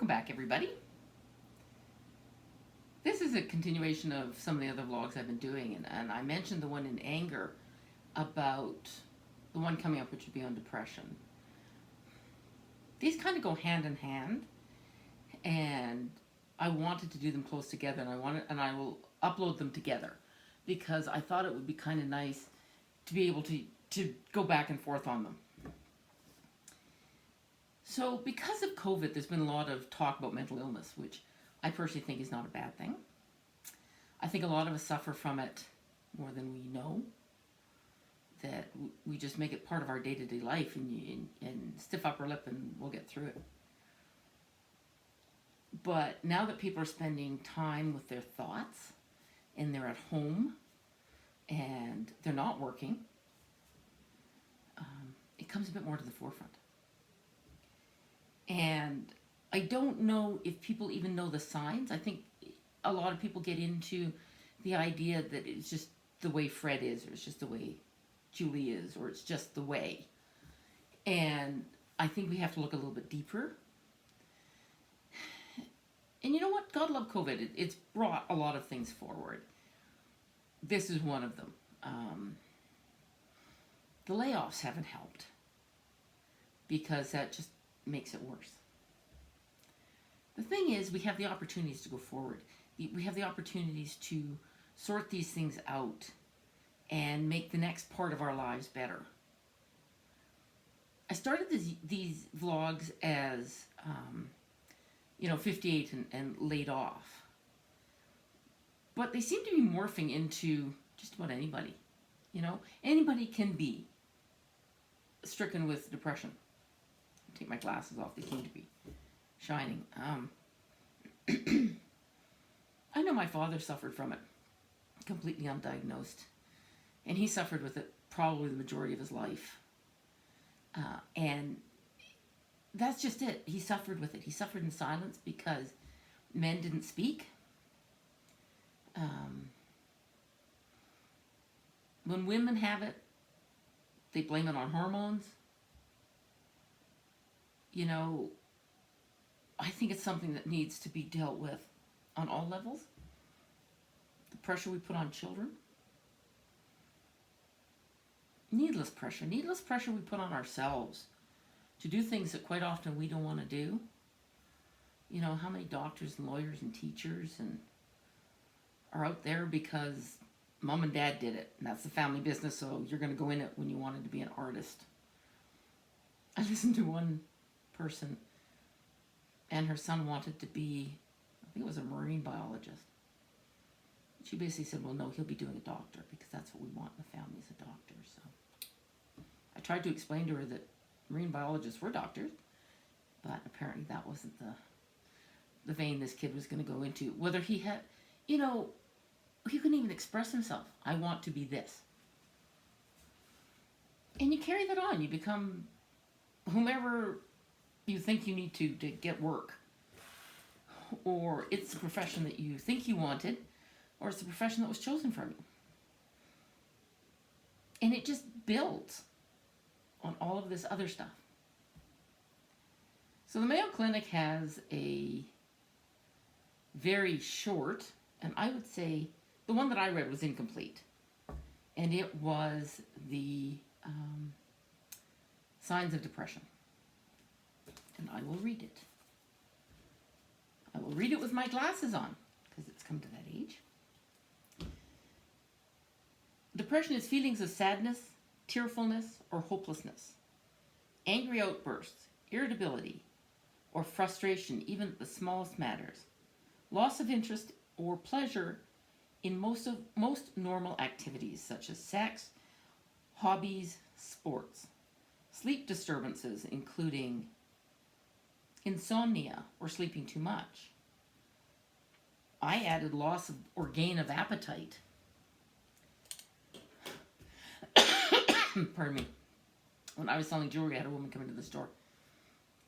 Welcome back, everybody. This is a continuation of some of the other vlogs I've been doing, and I mentioned the one in anger about the one coming up, which would be on depression. These kind of go hand in hand, and I wanted to do them close together, and I will upload them together because I thought it would be kind of nice to be able to go back and forth on them. So because of COVID, there's been a lot of talk about mental illness, which I personally think is not a bad thing. I think a lot of us suffer from it more than we know, that we just make it part of our day-to-day life and stiff upper lip and we'll get through it. But now that people are spending time with their thoughts and they're at home and they're not working, it comes a bit more to the forefront. And I don't know if people even know the signs. I think a lot of people get into the idea that it's just the way Fred is, or it's just the way Julie is, or it's just the way. And I think we have to look a little bit deeper. And you know what? God love COVID. It's brought a lot of things forward. This is one of them. The layoffs haven't helped because that just makes it worse. The thing is, we have the opportunities to go forward. We have the opportunities to sort these things out and make the next part of our lives better. I started these vlogs as 58 and laid off, but they seem to be morphing into just about anybody. Anybody can be stricken with depression. Take my glasses off, they seem to be shining. I know my father suffered from it, completely undiagnosed, and he suffered with it probably the majority of his life. And that's just it. He suffered with it. He suffered in silence because men didn't speak. When women have it, they blame it on hormones. I think it's something that needs to be dealt with on all levels. The pressure we put on children. Needless pressure we put on ourselves to do things that quite often we don't want to do. How many doctors and lawyers and teachers are out there because mom and dad did it, and that's the family business, so you're going to go in it when you wanted to be an artist. I listened to one person, and her son wanted to be, I think it was a marine biologist. She basically said, well, no, he'll be doing a doctor because that's what we want in the family, is a doctor. So I tried to explain to her that marine biologists were doctors, but apparently that wasn't the vein this kid was going to go into. Whether he had, he couldn't even express himself. I want to be this. And you carry that on. You become whomever you think you need to get work. Or it's the profession that you think you wanted, or it's the profession that was chosen from you. And it just builds on all of this other stuff. So the Mayo Clinic has a very short, and I would say the one that I read was incomplete. And it was the signs of depression. And I will read it. I will read it with my glasses on, because it's come to that age. Depression is feelings of sadness, tearfulness, or hopelessness, angry outbursts, irritability, or frustration, even at the smallest matters, loss of interest or pleasure in most normal activities such as sex, hobbies, sports, sleep disturbances including insomnia or sleeping too much. I added loss of or gain of appetite. Pardon me. When I was selling jewelry, I had a woman come into the store.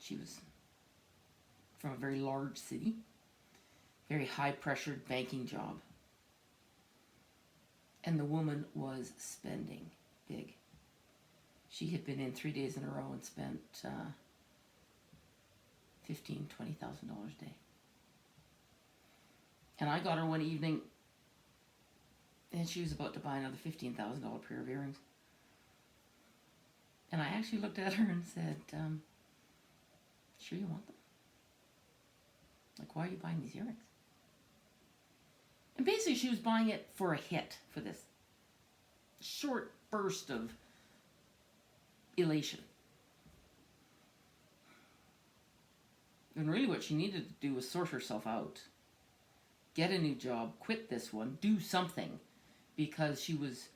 She was from a very large city, very high-pressured banking job. And the woman was spending big. She had been in 3 days in a row and spent $15,000-$20,000 a day. And I got her one evening, and she was about to buy another $15,000 pair of earrings. And I actually looked at her and said, sure you want them? Like, why are you buying these earrings? And basically she was buying it for a hit, for this short burst of elation. And really what she needed to do was sort herself out. Get a new job, quit this one, do something. Because she was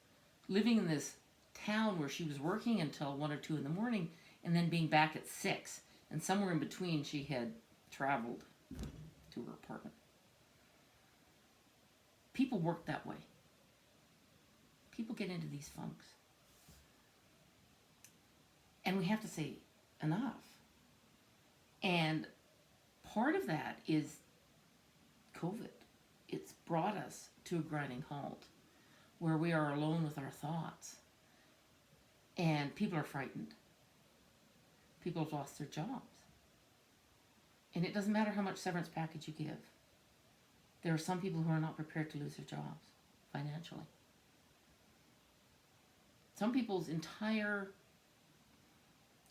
living in this town where she was working until 1 or 2 in the morning and then being back at 6. And somewhere in between she had traveled to her apartment. People work that way. People get into these funks. And we have to say enough. And part of that is COVID. It's brought us to a grinding halt where we are alone with our thoughts. And people are frightened. People have lost their jobs. And it doesn't matter how much severance package you give. There are some people who are not prepared to lose their jobs financially. Some people's entire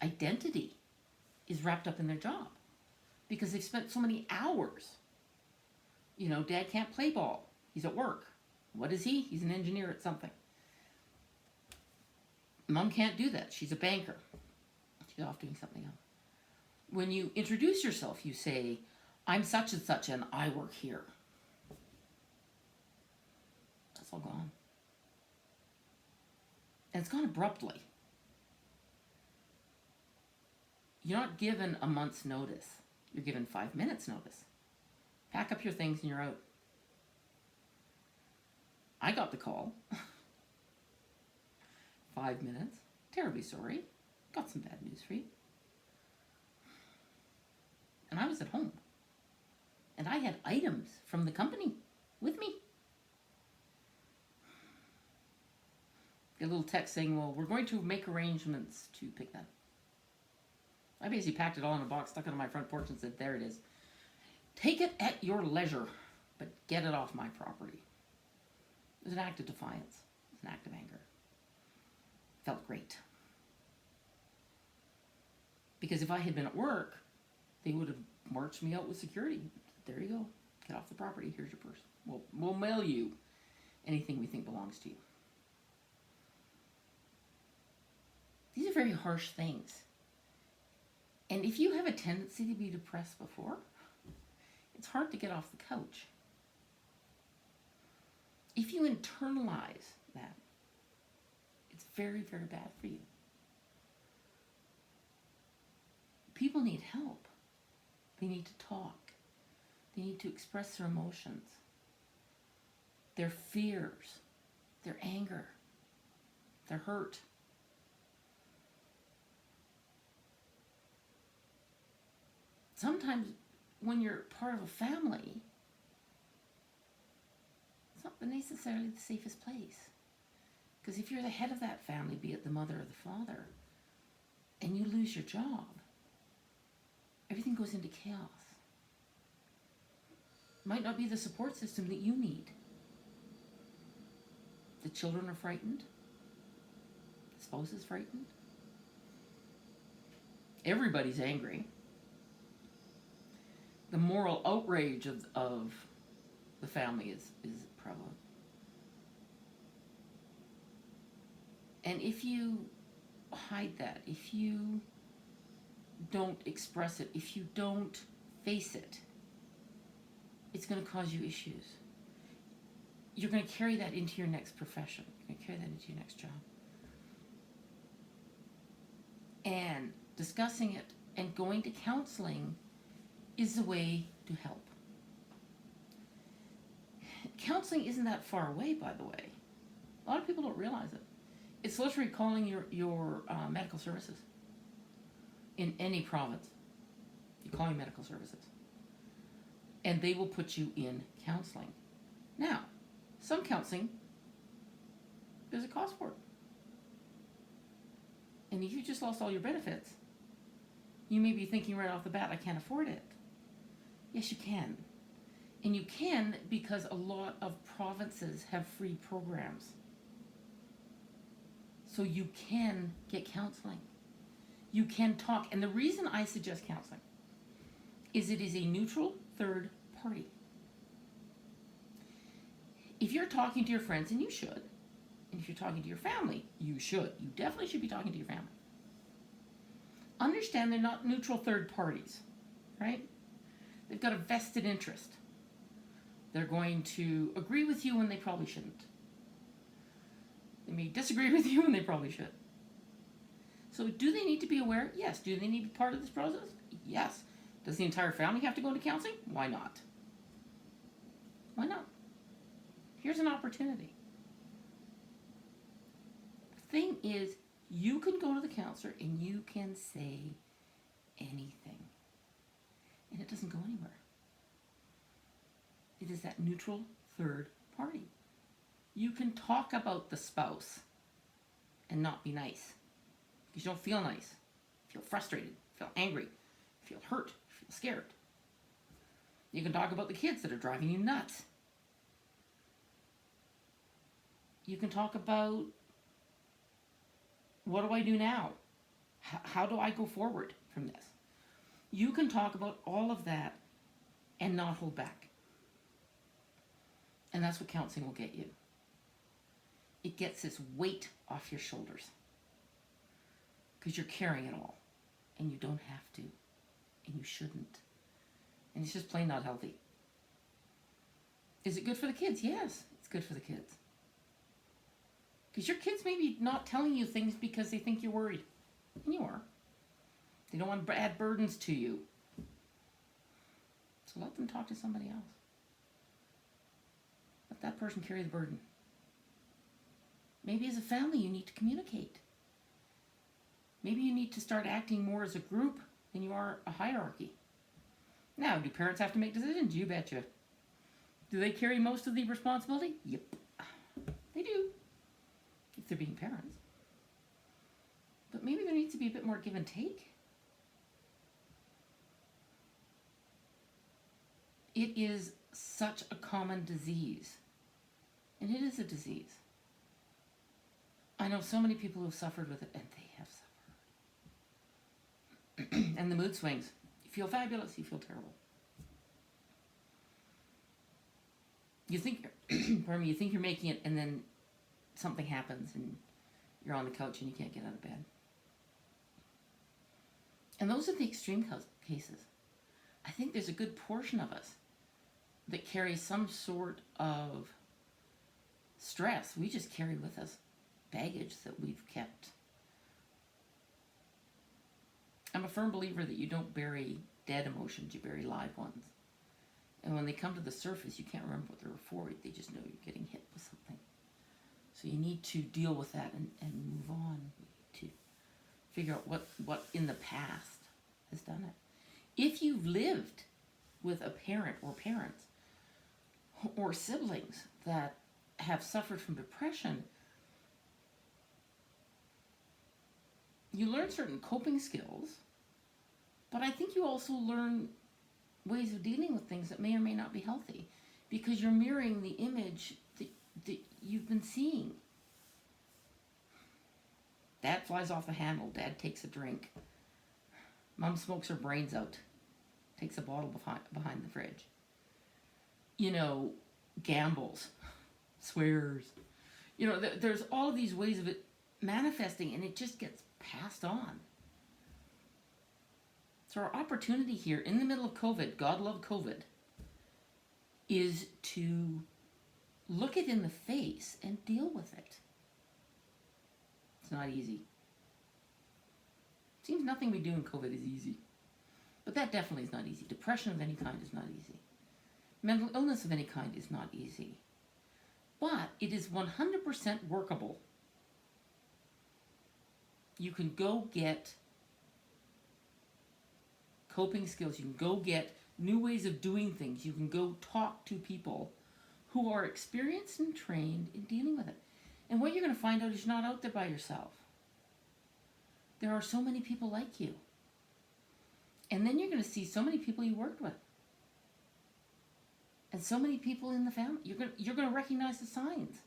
identity is wrapped up in their job because they've spent so many hours. You know, dad can't play ball. He's at work. What is he? He's an engineer at something. Mom can't do that. She's a banker. She's off doing something else. When you introduce yourself, you say, I'm such and such and I work here. That's all gone. And it's gone abruptly. You're not given a month's notice. You're given 5 minutes notice. Pack up your things and you're out. I got the call. 5 minutes. Terribly sorry. Got some bad news for you. And I was at home. And I had items from the company with me. Get a little text saying, well, we're going to make arrangements to pick that up. I basically packed it all in a box, stuck it on my front porch and said, there it is. Take it at your leisure, but get it off my property. It was an act of defiance. It was an act of anger. Felt great. Because if I had been at work, they would have marched me out with security. There you go. Get off the property. Here's your purse. We'll mail you anything we think belongs to you. These are very harsh things. And if you have a tendency to be depressed before, it's hard to get off the couch. If you internalize that, it's very, very bad for you. People need help. They need to talk. They need to express their emotions, their fears, their anger, their hurt. Sometimes when you're part of a family, it's not necessarily the safest place. Because if you're the head of that family, be it the mother or the father, and you lose your job, everything goes into chaos. It might not be the support system that you need. The children are frightened. The spouse is frightened. Everybody's angry. The moral outrage of the family is prevalent. And if you hide that, if you don't express it, if you don't face it, it's going to cause you issues. You're going to carry that into your next profession. You're going to carry that into your next job. And discussing it and going to counseling is the way to help. Counseling isn't that far away, by the way. A lot of people don't realize it. It's literally calling your medical services in any province. You call your medical services. And they will put you in counseling. Now, some counseling, there's a cost for it. And if you just lost all your benefits, You may be thinking right off the bat, I can't afford it. Yes, you can. And you can because a lot of provinces have free programs. So you can get counseling. You can talk. And the reason I suggest counseling is it is a neutral third party. If you're talking to your friends, and you should, and if you're talking to your family, you should. You definitely should be talking to your family. Understand they're not neutral third parties, right? They've got a vested interest. They're going to agree with you when they probably shouldn't. They may disagree with you when they probably should. So do they need to be aware? Yes. Do they need to be part of this process? Yes. Does the entire family have to go into counseling? Why not? Why not? Here's an opportunity. The thing is, you can go to the counselor and you can say anything. And it doesn't go anywhere. It is that neutral third party. You can talk about the spouse and not be nice. Because you don't feel nice. Feel frustrated. Feel angry. Feel hurt. Feel scared. You can talk about the kids that are driving you nuts. You can talk about, what do I do now? How do I go forward from this? You can talk about all of that and not hold back. And that's what counseling will get you. It gets this weight off your shoulders. Because you're carrying it all. And you don't have to. And you shouldn't. And it's just plain not healthy. Is it good for the kids? Yes, it's good for the kids. Because your kids may be not telling you things because they think you're worried. And you are. They don't want to add burdens to you. So let them talk to somebody else. Let that person carry the burden. Maybe as a family you need to communicate. Maybe you need to start acting more as a group than you are a hierarchy. Now, do parents have to make decisions? You betcha. Do they carry most of the responsibility? Yep. They do. If they're being parents. But maybe there needs to be a bit more give and take. It is such a common disease. And it is a disease. I know so many people who have suffered with it, and they have suffered. And the mood swings. You feel fabulous, you feel terrible. You think, pardon me, you think you're making it, and then something happens, and you're on the couch and you can't get out of bed. And those are the extreme cases. I think there's a good portion of us that carry some sort of stress. We just carry with us baggage that we've kept. I'm a firm believer that you don't bury dead emotions, you bury live ones. And when they come to the surface, you can't remember what they were for. They just know you're getting hit with something. So you need to deal with that and move on. You need to figure out what in the past has done it. If you've lived with a parent or parents or siblings that have suffered from depression, you learn certain coping skills, but I think you also learn ways of dealing with things that may or may not be healthy because you're mirroring the image that you've been seeing. Dad flies off the handle. Dad takes a drink. Mom smokes her brains out. Takes a bottle behind the fridge. You know, gambles. Swears. You know, there's all of these ways of it manifesting, and it just gets passed on. So our opportunity here in the middle of COVID, God love COVID, is to look it in the face and deal with it. It's not easy. Seems nothing we do in COVID is easy. But that definitely is not easy. Depression of any kind is not easy. Mental illness of any kind is not easy. But it is 100% workable. You can go get coping skills. You can go get new ways of doing things. You can go talk to people who are experienced and trained in dealing with it. And what you're going to find out is you're not out there by yourself. There are so many people like you. And then you're going to see so many people you worked with. And so many people in the family. You're going to recognize the signs.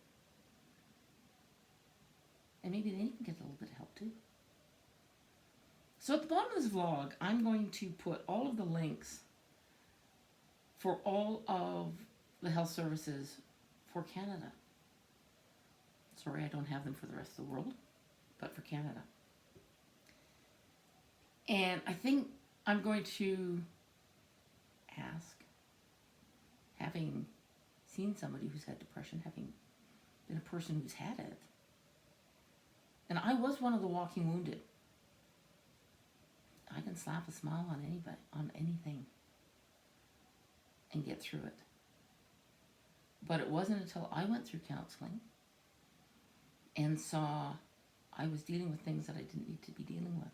And maybe then you can get a little bit of help too. So at the bottom of this vlog, I'm going to put all of the links for all of the health services for Canada. Sorry, I don't have them for the rest of the world, but for Canada. And I think I'm going to ask, having seen somebody who's had depression, having been a person who's had it, and I was one of the walking wounded. I can slap a smile on anybody, on anything, and get through it. But it wasn't until I went through counseling and saw I was dealing with things that I didn't need to be dealing with,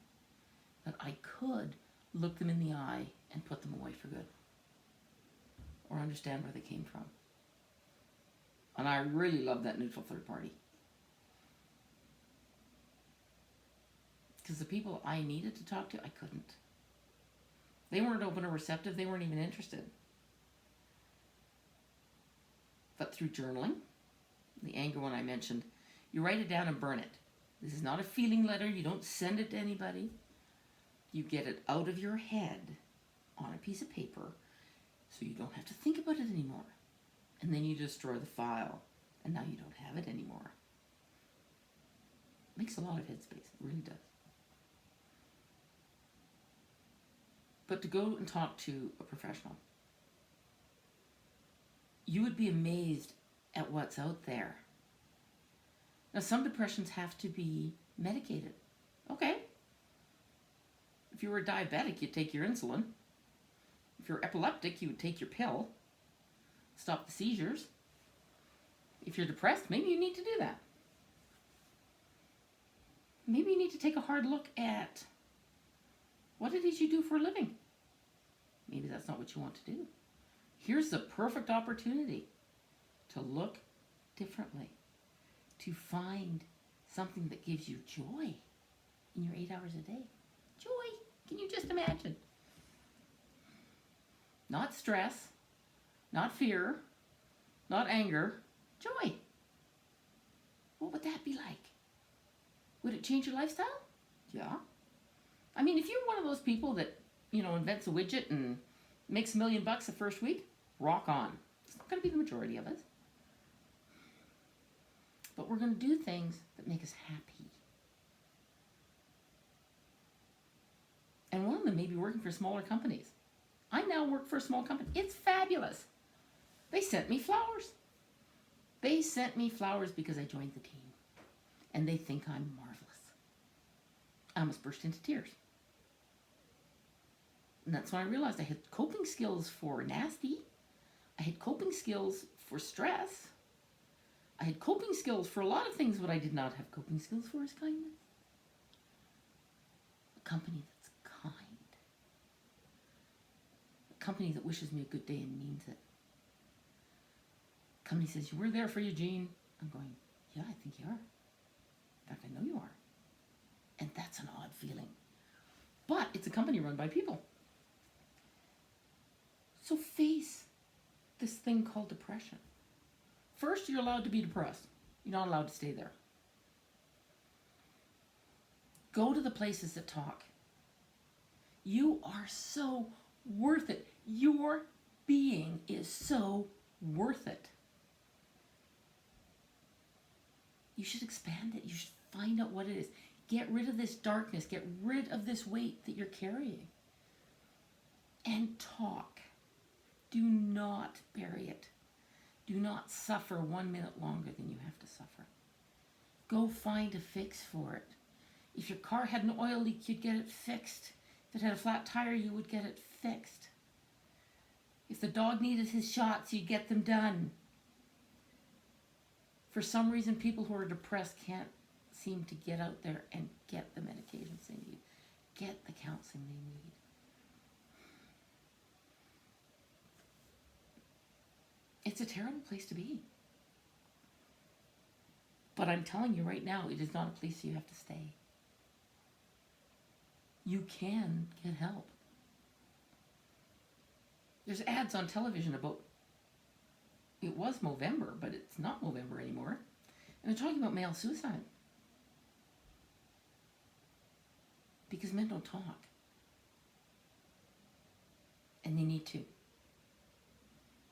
that I could look them in the eye and put them away for good, or understand where they came from. And I really love that neutral third party. Because the people I needed to talk to, I couldn't. They weren't open or receptive. They weren't even interested. But through journaling, the anger one I mentioned, you write it down and burn it. This is not a feeling letter. You don't send it to anybody. You get it out of your head on a piece of paper so you don't have to think about it anymore. And then you destroy the file, and now you don't have it anymore. Makes a lot of headspace. It really does. But to go and talk to a professional, you would be amazed at what's out there. Now, some depressions have to be medicated. Okay. If you were a diabetic, you'd take your insulin. If you're epileptic, you would take your pill. Stop the seizures. If you're depressed, maybe you need to do that. Maybe you need to take a hard look at what it is you do for a living. Maybe that's not what you want to do. Here's the perfect opportunity to look differently, to find something that gives you joy in your 8 hours a day. Joy. Can you just imagine? Not stress, not fear, not anger, joy. What would that be like? Would it change your lifestyle? Yeah. I mean, if you're one of those people that, invents a widget and makes $1 million the first week, rock on. It's not going to be the majority of us. But we're going to do things that make us happy. And one of them may be working for smaller companies. I now work for a small company. It's fabulous. They sent me flowers. They sent me flowers because I joined the team. And they think I'm marvelous. I almost burst into tears. And that's when I realized I had coping skills for nasty. I had coping skills for stress. I had coping skills for a lot of things. What I did not have coping skills for is kindness. A company that's kind. A company that wishes me a good day and means it. A company says, we're there for you, Jean. I'm going, yeah, I think you are. In fact, I know you are. And that's an odd feeling. But it's a company run by people. So face this thing called depression. First, you're allowed to be depressed. You're not allowed to stay there. Go to the places that talk. You are so worth it. Your being is so worth it. You should expand it. You should find out what it is. Get rid of this darkness. Get rid of this weight that you're carrying. And talk. Do not bury it. Do not suffer 1 minute longer than you have to suffer. Go find a fix for it. If your car had an oil leak, you'd get it fixed. If it had a flat tire, you would get it fixed. If the dog needed his shots, you'd get them done. For some reason, people who are depressed can't seem to get out there and get the medications they need, get the counseling they need. It's a terrible place to be. But I'm telling you right now, it is not a place you have to stay. You can get help. There's ads on television about, it was Movember, but it's not Movember anymore. And they're talking about male suicide. Because men don't talk. And they need to.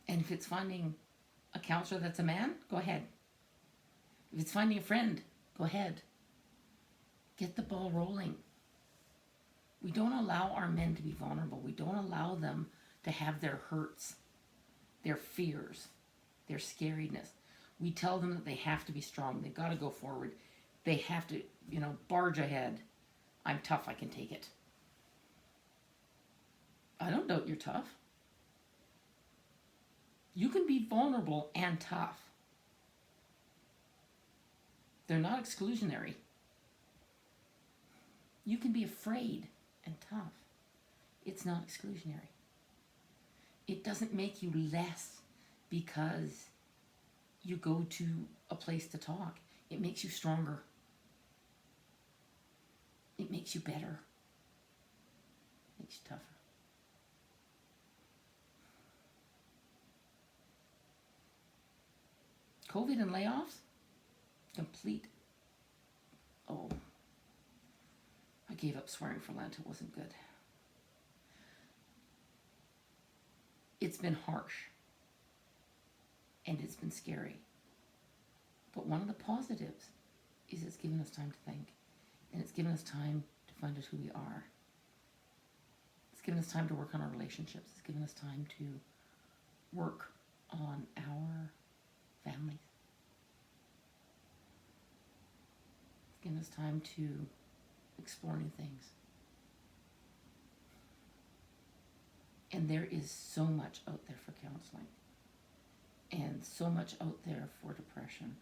And if it's finding a counselor that's a man, go ahead. If it's finding a friend, go ahead. Get the ball rolling. We don't allow our men to be vulnerable. We don't allow them to have their hurts, their fears, their scariness. We tell them that they have to be strong. They've got to go forward. They have to, barge ahead. I'm tough. I can take it. I don't doubt you're tough. You can be vulnerable and tough. They're not exclusionary. You can be afraid and tough. It's not exclusionary. It doesn't make you less because you go to a place to talk. It makes you stronger. It makes you better. It makes you tougher. COVID and layoffs? Complete. Oh. I gave up swearing for Lent. It wasn't good. It's been harsh. And it's been scary. But one of the positives is it's given us time to think. And it's given us time to find out who we are. It's given us time to work on our relationships. It's given us time to work on our families. It's given us time to explore new things. And there is so much out there for counseling. And so much out there for depression.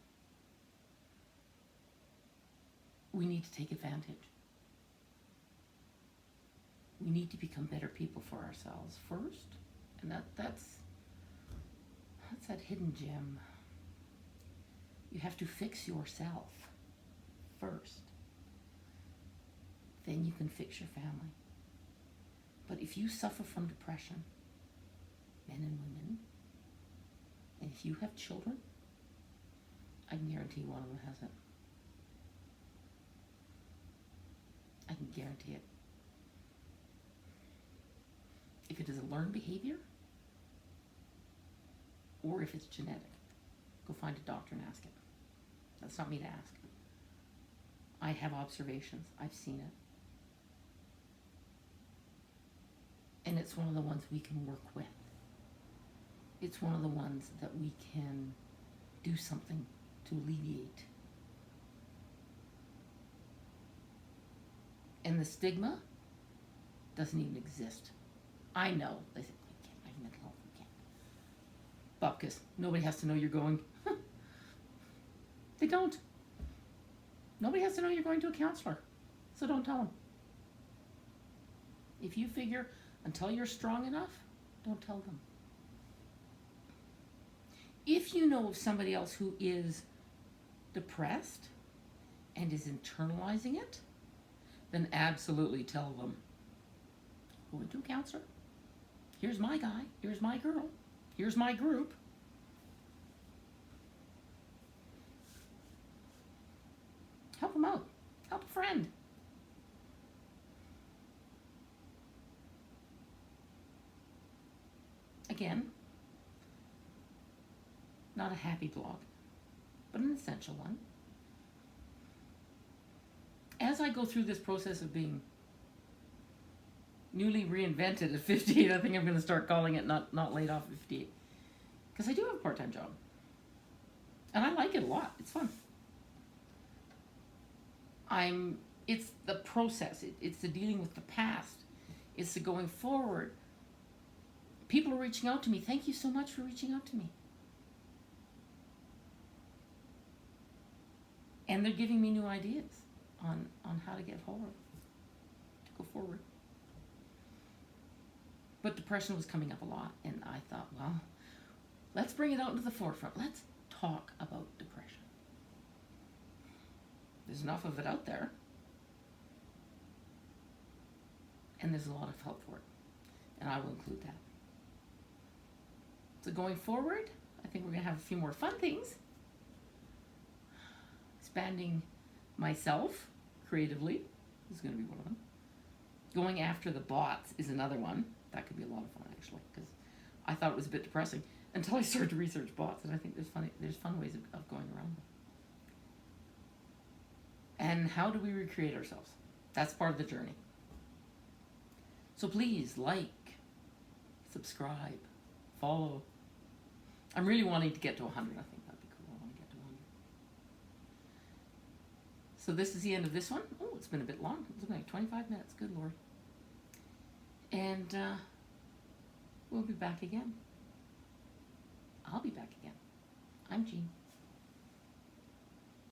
We need to take advantage. We need to become better people for ourselves first. And that's that hidden gem. You have to fix yourself first. Then you can fix your family. But if you suffer from depression, men and women, and if you have children, I can guarantee one of them has it. I can guarantee it. If it is a learned behavior, or if it's genetic, go find a doctor and ask it. That's not me to ask. I have observations. I've seen it. And it's one of the ones we can work with. It's one of the ones that we can do something to alleviate. And the stigma doesn't even exist. I know. They say, we can't have mental health, we can't. Bupkis, nobody has to know you're going. They don't. Nobody has to know you're going to a counselor. So don't tell them. If you figure until you're strong enough, don't tell them. If you know of somebody else who is depressed and is internalizing it, then absolutely tell them. Go into a counselor. Here's my guy. Here's my girl. Here's my group. Help them out. Help a friend. Again, not a happy blog, but an essential one. As I go through this process of being newly reinvented at 58, I think I'm going to start calling it not laid off at 58. Because I do have a part-time job. And I like it a lot. It's fun. It's the process. It's the dealing with the past. It's the going forward. People are reaching out to me. Thank you so much for reaching out to me. And they're giving me new ideas on how to get forward, to go forward. But depression was coming up a lot, and I thought, well, let's bring it out into the forefront. Let's talk about depression. There's enough of it out there, and there's a lot of help for it, and I will include that. So going forward, I think we're going to have a few more fun things. Expanding myself creatively is going to be one of them. Going after the bots is another one. That could be a lot of fun, actually, because I thought it was a bit depressing until I started to research bots, and I think there's fun ways of going around them. And how do we recreate ourselves? That's part of the journey. So please like, subscribe, follow. I'm really wanting to get to 100. I think that'd be cool. I want to get to 100. So this is the end of this one. Oh, it's been a bit long. It's been like 25 minutes. Good Lord. And we'll be back again. I'll be back again. I'm Jean.